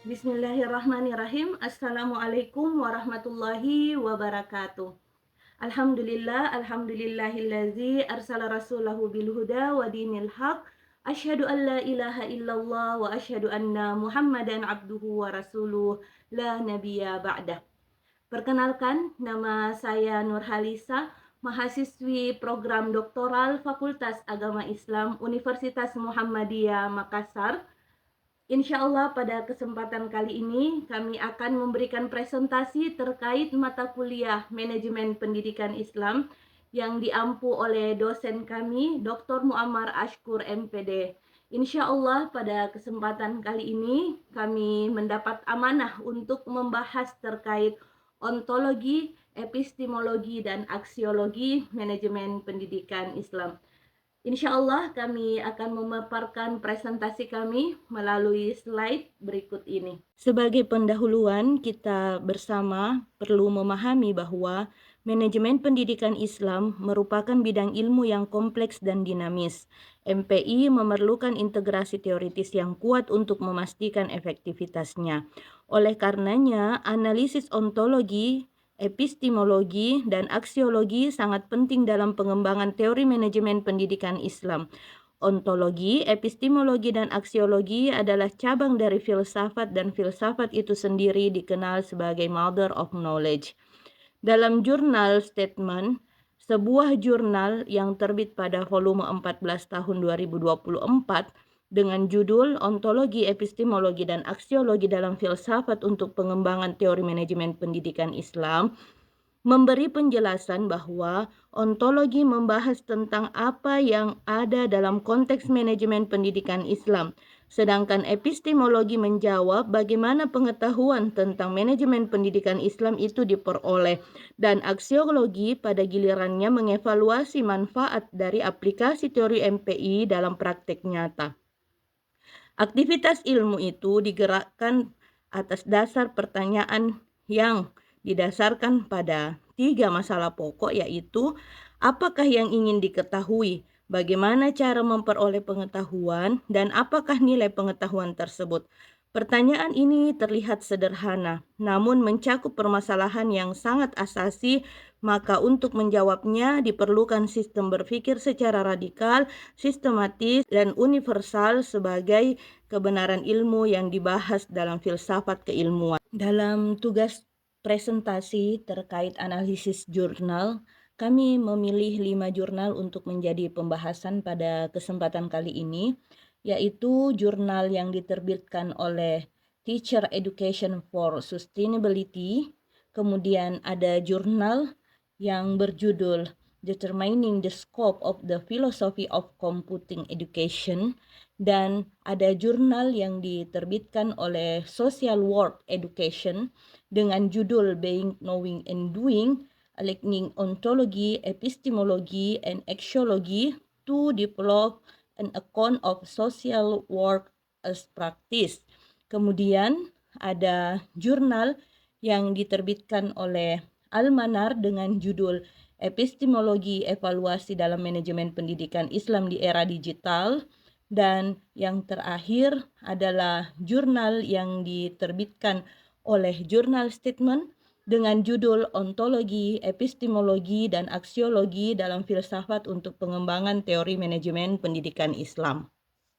Bismillahirrahmanirrahim. Assalamualaikum warahmatullahi wabarakatuh. Alhamdulillahillazi arsala rasulahu bil huda wa dinil haq. Asyhadu an la ilaha illallah wa asyhadu anna Muhammadan abduhu wa rasuluh la nabiyya ba'dah. Perkenalkan, nama saya Nurhalisa, mahasiswi program doktoral Fakultas Agama Islam Universitas Muhammadiyah Makassar. Insya Allah pada kesempatan kali ini kami akan memberikan presentasi terkait mata kuliah Manajemen Pendidikan Islam yang diampu oleh dosen kami, Dr. Muammar Ashkur MPD. Insya Allah pada kesempatan kali ini kami mendapat amanah untuk membahas terkait ontologi, epistemologi, dan aksiologi manajemen pendidikan Islam. Insya Allah kami akan memaparkan presentasi kami melalui slide berikut ini. Sebagai pendahuluan, kita bersama perlu memahami bahwa manajemen pendidikan Islam merupakan bidang ilmu yang kompleks dan dinamis. MPI memerlukan integrasi teoritis yang kuat untuk memastikan efektivitasnya. Oleh karenanya, analisis ontologi, epistemologi, dan aksiologi sangat penting dalam pengembangan teori manajemen pendidikan Islam. Ontologi, epistemologi, dan aksiologi adalah cabang dari filsafat dan filsafat itu sendiri dikenal sebagai mother of knowledge. Dalam jurnal Statement, sebuah jurnal yang terbit pada volume 14 tahun 2024, dengan judul Ontologi, Epistemologi, dan Aksiologi dalam Filsafat untuk Pengembangan Teori Manajemen Pendidikan Islam, memberi penjelasan bahwa ontologi membahas tentang apa yang ada dalam konteks manajemen pendidikan Islam, sedangkan epistemologi menjawab bagaimana pengetahuan tentang manajemen pendidikan Islam itu diperoleh, dan aksiologi pada gilirannya mengevaluasi manfaat dari aplikasi teori MPI dalam praktek nyata. Aktivitas ilmu itu digerakkan atas dasar pertanyaan yang didasarkan pada 3 masalah pokok, yaitu apakah yang ingin diketahui, bagaimana cara memperoleh pengetahuan, dan apakah nilai pengetahuan tersebut. Pertanyaan ini terlihat sederhana, namun mencakup permasalahan yang sangat asasi, maka untuk menjawabnya diperlukan sistem berpikir secara radikal, sistematis, dan universal sebagai kebenaran ilmu yang dibahas dalam filsafat keilmuan. Dalam tugas presentasi terkait analisis jurnal, kami memilih 5 jurnal untuk menjadi pembahasan pada kesempatan kali ini, yaitu jurnal yang diterbitkan oleh Teacher Education for Sustainability, kemudian ada jurnal yang berjudul Determining the Scope of the Philosophy of Computing Education, dan ada jurnal yang diterbitkan oleh Social Work Education dengan judul Being, Knowing, and Doing, Aligning Ontology, Epistemology, and Axiology to Develop an Account of Social Work as Practice. Kemudian ada jurnal yang diterbitkan oleh Al-Manar dengan judul Epistemologi Evaluasi dalam Manajemen Pendidikan Islam di Era Digital, dan yang terakhir adalah jurnal yang diterbitkan oleh Jurnal Statement dengan judul Ontologi, Epistemologi, dan Aksiologi dalam Filsafat untuk Pengembangan Teori Manajemen Pendidikan Islam.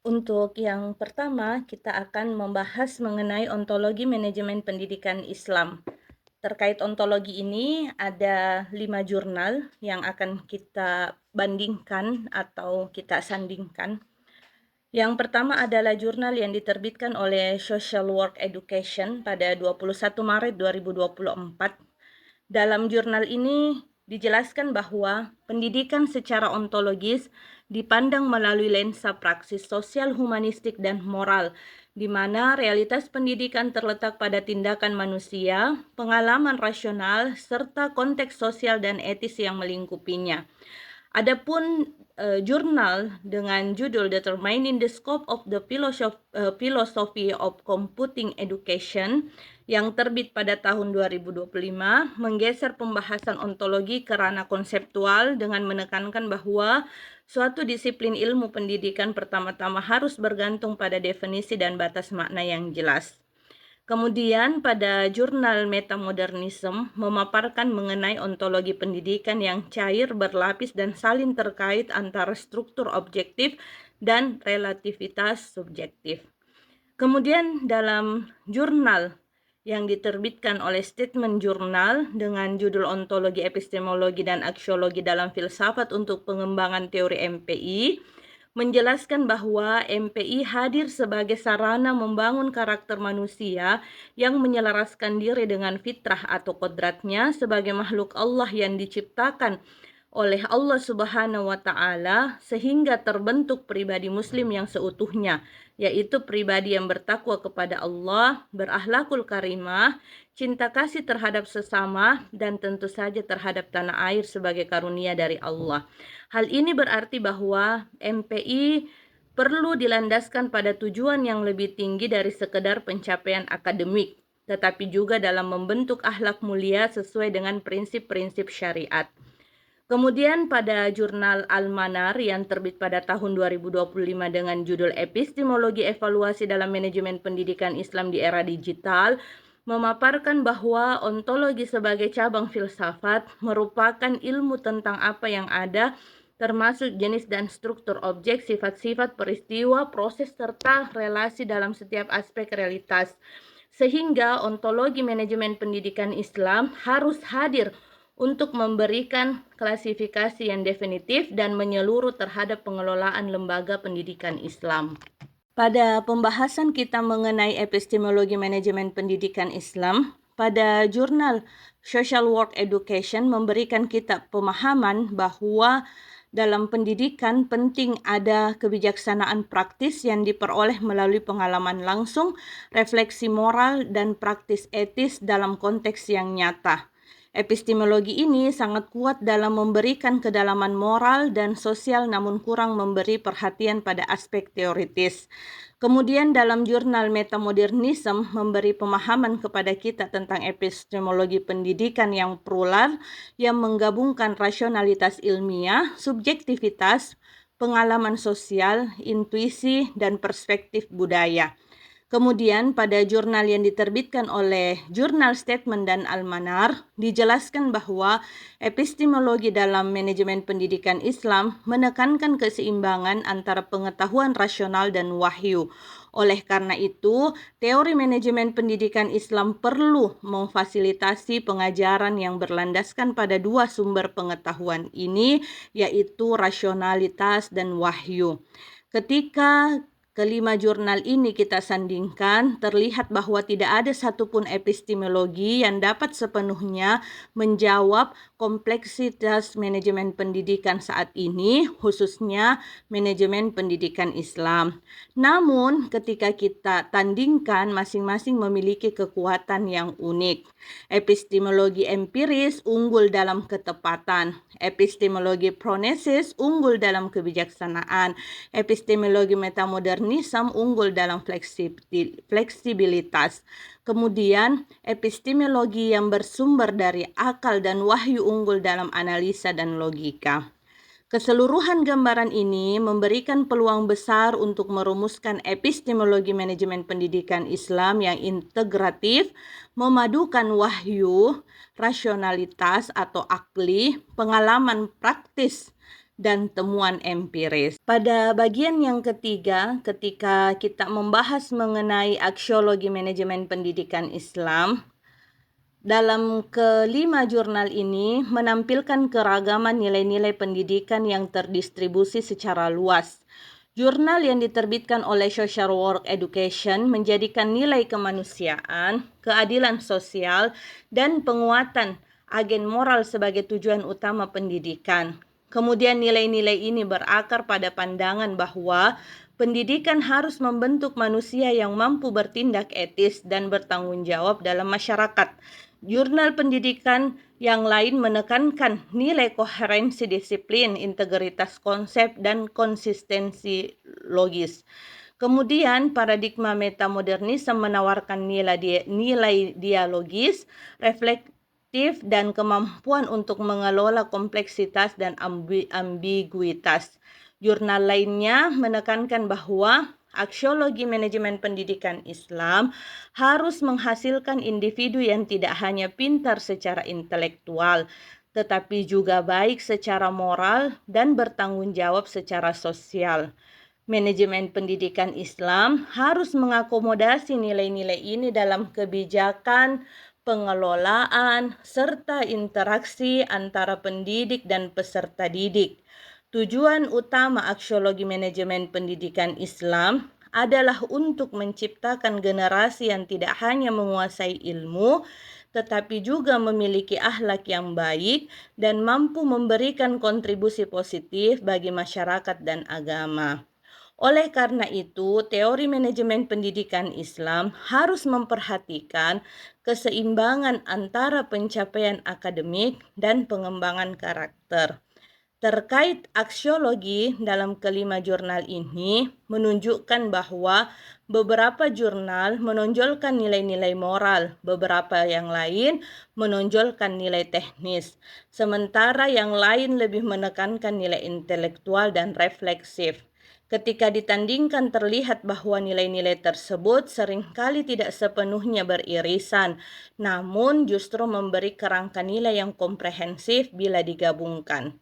Untuk yang pertama, kita akan membahas mengenai ontologi manajemen pendidikan Islam. Terkait ontologi ini ada 5 jurnal yang akan kita bandingkan atau kita sandingkan. Yang pertama adalah jurnal yang diterbitkan oleh Social Work Education pada 21 Maret 2024. Dalam jurnal ini dijelaskan bahwa pendidikan secara ontologis dipandang melalui lensa praksis sosial, humanistik, dan moral, di mana realitas pendidikan terletak pada tindakan manusia, pengalaman rasional, serta konteks sosial dan etis yang melingkupinya. Adapun jurnal dengan judul Determining the Scope of the Philosophy of Computing Education yang terbit pada tahun 2025 menggeser pembahasan ontologi ke ranah konseptual dengan menekankan bahwa suatu disiplin ilmu pendidikan pertama-tama harus bergantung pada definisi dan batas makna yang jelas. Kemudian pada jurnal Metamodernism memaparkan mengenai ontologi pendidikan yang cair, berlapis, dan saling terkait antara struktur objektif dan relativitas subjektif. Kemudian dalam jurnal yang diterbitkan oleh Statement Jurnal dengan judul Ontologi Epistemologi dan Aksiologi dalam Filsafat untuk Pengembangan Teori MPI, menjelaskan bahwa MPI hadir sebagai sarana membangun karakter manusia yang menyelaraskan diri dengan fitrah atau kodratnya sebagai makhluk Allah yang diciptakan oleh Allah Subhanahu wa Ta'ala, sehingga terbentuk pribadi Muslim yang seutuhnya, yaitu pribadi yang bertakwa kepada Allah, berakhlakul karimah, cinta kasih terhadap sesama, dan tentu saja terhadap tanah air sebagai karunia dari Allah. Hal ini berarti bahwa MPI perlu dilandaskan pada tujuan yang lebih tinggi dari sekedar pencapaian akademik, tetapi juga dalam membentuk akhlak mulia sesuai dengan prinsip-prinsip syariat. Kemudian pada jurnal Al-Manar yang terbit pada tahun 2025 dengan judul Epistemologi Evaluasi dalam Manajemen Pendidikan Islam di Era Digital, memaparkan bahwa ontologi sebagai cabang filsafat merupakan ilmu tentang apa yang ada, termasuk jenis dan struktur objek, sifat-sifat, peristiwa, proses, serta relasi dalam setiap aspek realitas. Sehingga ontologi manajemen pendidikan Islam harus hadir untuk memberikan klasifikasi yang definitif dan menyeluruh terhadap pengelolaan lembaga pendidikan Islam. Pada pembahasan kita mengenai epistemologi manajemen pendidikan Islam, pada jurnal Social Work Education memberikan kita pemahaman bahwa dalam pendidikan penting ada kebijaksanaan praktis yang diperoleh melalui pengalaman langsung, refleksi moral, dan praktis etis dalam konteks yang nyata. Epistemologi ini sangat kuat dalam memberikan kedalaman moral dan sosial, namun kurang memberi perhatian pada aspek teoritis. Kemudian dalam jurnal Metamodernism memberi pemahaman kepada kita tentang epistemologi pendidikan yang plural, yang menggabungkan rasionalitas ilmiah, subjektivitas, pengalaman sosial, intuisi, dan perspektif budaya. Kemudian pada jurnal yang diterbitkan oleh Jurnal Statement dan Al-Manar dijelaskan bahwa epistemologi dalam manajemen pendidikan Islam menekankan keseimbangan antara pengetahuan rasional dan wahyu. Oleh karena itu, teori manajemen pendidikan Islam perlu memfasilitasi pengajaran yang berlandaskan pada dua sumber pengetahuan ini, yaitu rasionalitas dan wahyu. Ketika kelima jurnal ini kita sandingkan, terlihat bahwa tidak ada satupun epistemologi yang dapat sepenuhnya menjawab kompleksitas manajemen pendidikan saat ini, khususnya manajemen pendidikan Islam. Namun, ketika kita tandingkan, masing-masing memiliki kekuatan yang unik. Epistemologi empiris unggul dalam ketepatan, epistemologi pronesis unggul dalam kebijaksanaan, epistemologi metamodernisme unggul dalam fleksibilitas. Kemudian epistemologi yang bersumber dari akal dan wahyu unggul dalam analisa dan logika. Keseluruhan gambaran ini memberikan peluang besar untuk merumuskan epistemologi manajemen pendidikan Islam yang integratif, memadukan wahyu, rasionalitas atau akli, pengalaman praktis, dan temuan empiris. Pada bagian yang ketiga, ketika kita membahas mengenai aksiologi manajemen pendidikan Islam, dalam kelima jurnal ini menampilkan keragaman nilai-nilai pendidikan yang terdistribusi secara luas. Jurnal yang diterbitkan oleh Social Work Education menjadikan nilai kemanusiaan, keadilan sosial, dan penguatan agen moral sebagai tujuan utama pendidikan. Kemudian nilai-nilai ini berakar pada pandangan bahwa pendidikan harus membentuk manusia yang mampu bertindak etis dan bertanggung jawab dalam masyarakat. Jurnal pendidikan yang lain menekankan nilai koherensi disiplin, integritas konsep, dan konsistensi logis. Kemudian paradigma metamodernisme menawarkan nilai dialogis, reflektif, dan kemampuan untuk mengelola kompleksitas dan ambiguitas. Jurnal lainnya menekankan bahwa aksiologi manajemen pendidikan Islam harus menghasilkan individu yang tidak hanya pintar secara intelektual, tetapi juga baik secara moral dan bertanggung jawab secara sosial. Manajemen pendidikan Islam harus mengakomodasi nilai-nilai ini dalam kebijakan, pengelolaan, serta interaksi antara pendidik dan peserta didik. Tujuan utama aksiologi manajemen pendidikan Islam adalah untuk menciptakan generasi yang tidak hanya menguasai ilmu, tetapi juga memiliki akhlak yang baik dan mampu memberikan kontribusi positif bagi masyarakat dan agama. Oleh karena itu, teori manajemen pendidikan Islam harus memperhatikan keseimbangan antara pencapaian akademik dan pengembangan karakter. Terkait aksiologi, dalam kelima jurnal ini menunjukkan bahwa beberapa jurnal menonjolkan nilai-nilai moral, beberapa yang lain menonjolkan nilai teknis, sementara yang lain lebih menekankan nilai intelektual dan refleksif. Ketika ditandingkan, terlihat bahwa nilai-nilai tersebut seringkali tidak sepenuhnya beririsan, namun justru memberi kerangka nilai yang komprehensif bila digabungkan.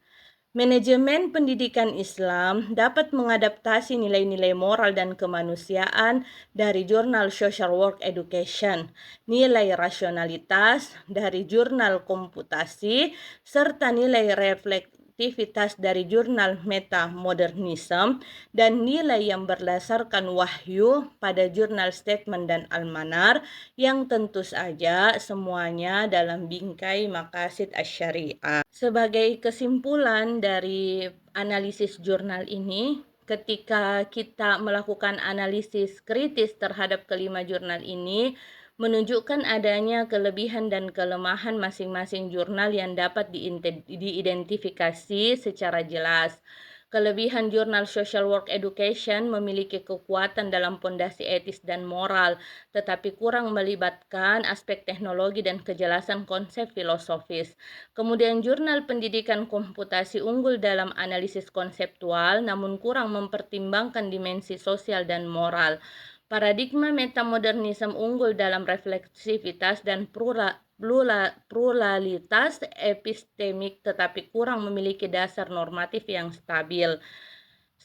Manajemen pendidikan Islam dapat mengadaptasi nilai-nilai moral dan kemanusiaan dari jurnal Social Work Education, nilai rasionalitas dari jurnal komputasi, serta nilai reflektivitas dari jurnal Metamodernism, dan nilai yang berdasarkan wahyu pada jurnal Statement dan Al-Manar, yang tentu saja semuanya dalam bingkai Maqasid Asy-Syariah. Sebagai kesimpulan dari analisis jurnal ini, ketika kita melakukan analisis kritis terhadap kelima jurnal ini, menunjukkan adanya kelebihan dan kelemahan masing-masing jurnal yang dapat diidentifikasi secara jelas. Kelebihan jurnal Social Work Education memiliki kekuatan dalam pondasi etis dan moral, tetapi kurang melibatkan aspek teknologi dan kejelasan konsep filosofis. Kemudian jurnal Pendidikan Komputasi unggul dalam analisis konseptual, namun kurang mempertimbangkan dimensi sosial dan moral. Paradigma metamodernisme unggul dalam refleksivitas dan pluralitas epistemik, tetapi kurang memiliki dasar normatif yang stabil.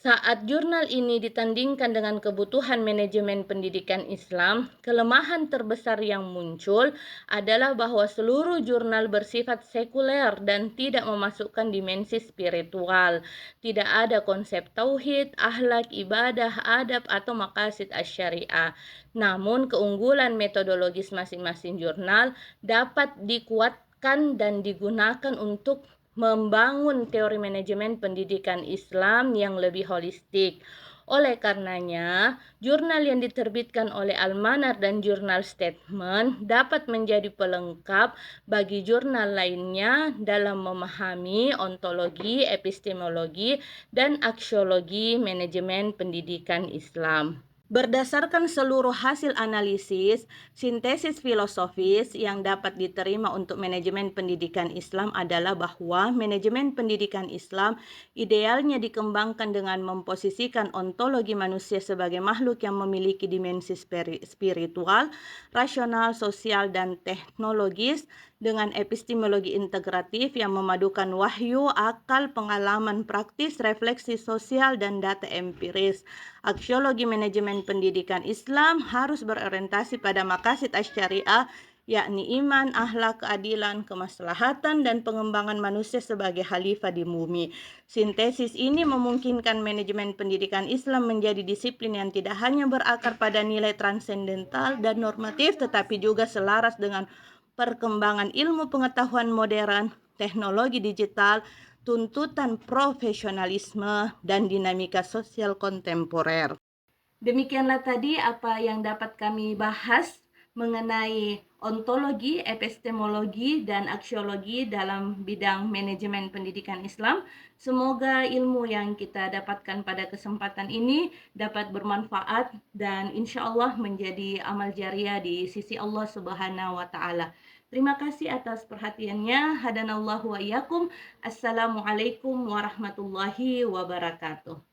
Saat jurnal ini ditandingkan dengan kebutuhan manajemen pendidikan Islam, kelemahan terbesar yang muncul adalah bahwa seluruh jurnal bersifat sekuler dan tidak memasukkan dimensi spiritual. Tidak ada konsep tauhid, akhlak, ibadah, adab, atau maqasid asy-syariah. Namun, keunggulan metodologis masing-masing jurnal dapat dikuatkan dan digunakan untuk membangun teori manajemen pendidikan Islam yang lebih holistik. Oleh karenanya, jurnal yang diterbitkan oleh Al-Manar dan jurnal Statement dapat menjadi pelengkap bagi jurnal lainnya dalam memahami ontologi, epistemologi, dan aksiologi manajemen pendidikan Islam. Berdasarkan seluruh hasil analisis, sintesis filosofis yang dapat diterima untuk manajemen pendidikan Islam adalah bahwa manajemen pendidikan Islam idealnya dikembangkan dengan memposisikan ontologi manusia sebagai makhluk yang memiliki dimensi spiritual, rasional, sosial, dan teknologis, dengan epistemologi integratif yang memadukan wahyu, akal, pengalaman praktis, refleksi sosial, dan data empiris. Aksiologi manajemen pendidikan Islam harus berorientasi pada maqasid asy-syariah, yakni iman, akhlak, keadilan, kemaslahatan, dan pengembangan manusia sebagai khalifah di bumi. Sintesis ini memungkinkan manajemen pendidikan Islam menjadi disiplin yang tidak hanya berakar pada nilai transendental dan normatif, tetapi juga selaras dengan perkembangan ilmu pengetahuan modern, teknologi digital, tuntutan profesionalisme, dan dinamika sosial kontemporer. Demikianlah tadi apa yang dapat kami bahas mengenai ontologi, epistemologi, dan aksiologi dalam bidang manajemen pendidikan Islam. Semoga ilmu yang kita dapatkan pada kesempatan ini dapat bermanfaat dan insya Allah menjadi amal jariah di sisi Allah Subhanahu wa Ta'ala. Terima kasih atas perhatiannya. Hadanallahu wa iyyakum. Assalamualaikum warahmatullahi wabarakatuh.